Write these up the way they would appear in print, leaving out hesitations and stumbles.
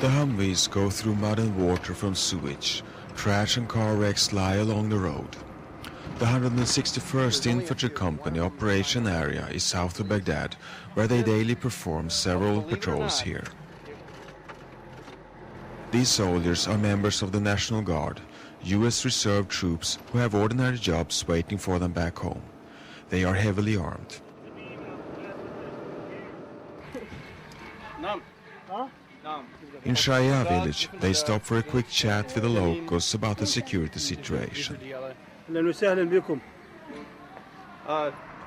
The Humvees go through mud and water from sewage. Trash and car wrecks lie along the road. The 161st Infantry Company operation area is south of Baghdad, where they daily perform several patrols here. These soldiers are members of the National Guard, U.S. Reserve troops who have ordinary jobs waiting for them back home. They are heavily armed. In Shaya village, they stop for a quick chat with the locals about the security situation. The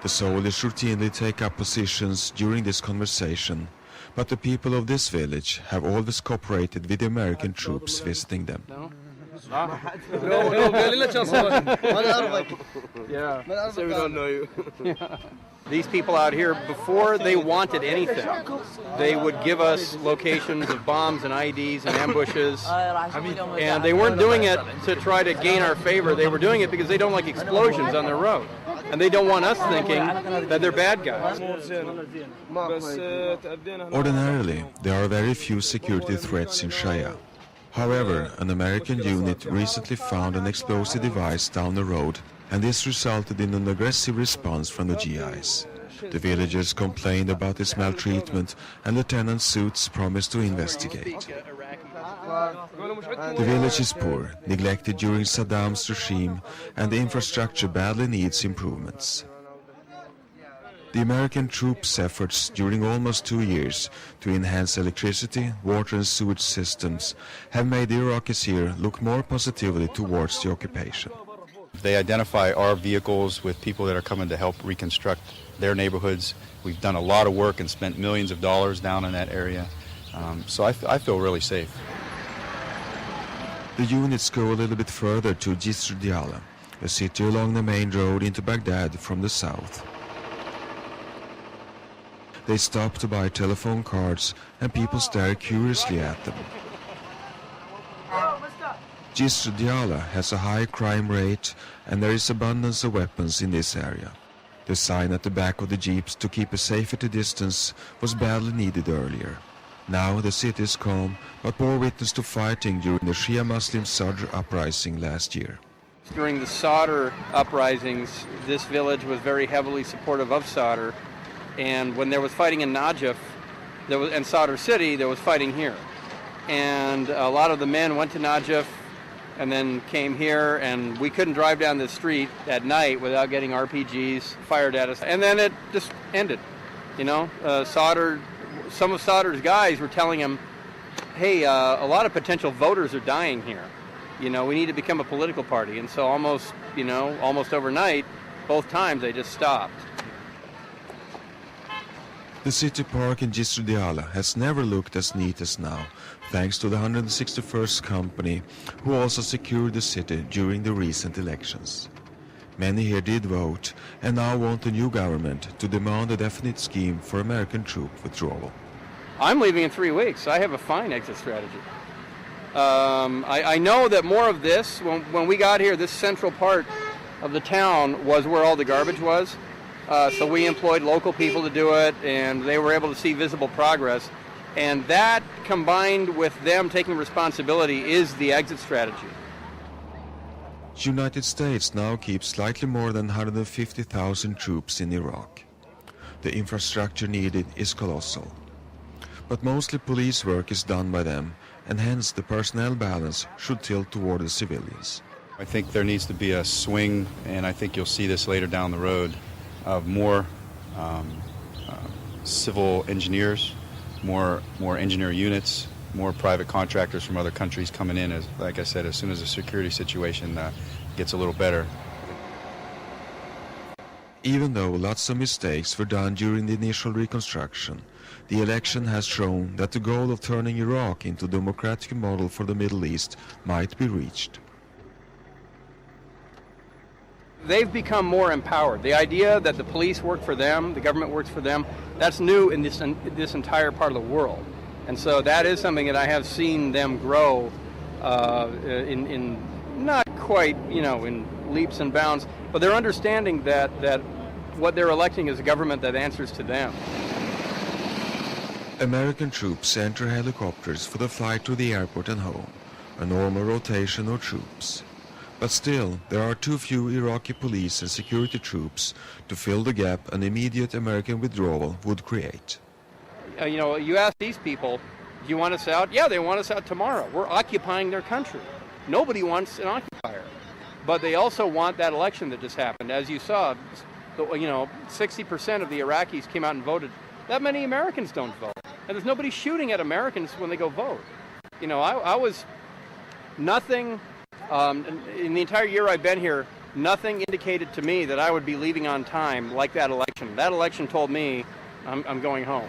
soldiers routinely take up positions during this conversation, but the people of this village have always cooperated with the American troops visiting them. These people out here, before they wanted anything, they would give us locations of bombs and IEDs and ambushes, and they weren't doing it to try to gain our favor. They were doing it because they don't like explosions on their road, and they don't want us thinking that they're bad guys. Ordinarily, there are very few security threats in Shaya. However, an American unit recently found an explosive device down the road, and this resulted in an aggressive response from the GIs. The villagers complained about this maltreatment, and Lieutenant Suits promised to investigate. The village is poor, neglected during Saddam's regime, and the infrastructure badly needs improvements. The American troops' efforts during almost 2 years to enhance electricity, water and sewage systems have made the Iraqis here look more positively towards the occupation. They identify our vehicles with people that are coming to help reconstruct their neighborhoods. We've done a lot of work and spent millions of dollars down in that area, so I feel really safe. The units go a little bit further to Jisr Diyala, a city along the main road into Baghdad from the south. They stop to buy telephone cards, and people stare curiously at them. Jisr Diyala has a high crime rate, and there is abundance of weapons in this area. The sign at the back of the jeeps to keep a safety distance was badly needed earlier. Now the city is calm, but bore witness to fighting during the Shia Muslim Sadr uprising last year. During the Sadr uprisings, this village was very heavily supportive of Sadr, and when there was fighting in Najaf and Sadr city, there was fighting here. And a lot of the men went to Najaf and then came here, and we couldn't drive down the street at night without getting RPGs fired at us. And then it just ended. You know, some of Sadr's guys were telling him, hey, a lot of potential voters are dying here. You know, we need to become a political party. And so almost overnight, both times they just stopped. The city park in Jisr Diyala has never looked as neat as now, thanks to the 161st Company, who also secured the city during the recent elections. Many here did vote, and now want the new government to demand a definite scheme for American troop withdrawal. I'm leaving in 3 weeks. I have a fine exit strategy. I know that more of this, when we got here, this central part of the town was where all the garbage was. So we employed local people to do it, and they were able to see visible progress. And that, combined with them taking responsibility, is the exit strategy. The United States now keeps slightly more than 150,000 troops in Iraq. The infrastructure needed is colossal. But mostly police work is done by them, and hence the personnel balance should tilt toward the civilians. I think there needs to be a swing, and I think you'll see this later down the road, of more civil engineers, more engineer units, more private contractors from other countries coming in, as, like I said, as soon as the security situation gets a little better. Even though lots of mistakes were done during the initial reconstruction, the election has shown that the goal of turning Iraq into a democratic model for the Middle East might be reached. They've become more empowered. The idea that the police work for them, the government works for them, that's new in this entire part of the world. And so that is something that I have seen them grow in not quite, in leaps and bounds, but they're understanding that what they're electing is a government that answers to them. American troops enter helicopters for the flight to the airport and home, a normal rotation of troops. But still, there are too few Iraqi police and security troops to fill the gap an immediate American withdrawal would create. You ask these people, do you want us out? Yeah, they want us out tomorrow. We're occupying their country. Nobody wants an occupier. But they also want that election that just happened. As you saw, 60% of the Iraqis came out and voted. That many Americans don't vote. And there's nobody shooting at Americans when they go vote. I was nothing, in the entire year I've been here, nothing indicated to me that I would be leaving on time like that election. That election told me I'm going home.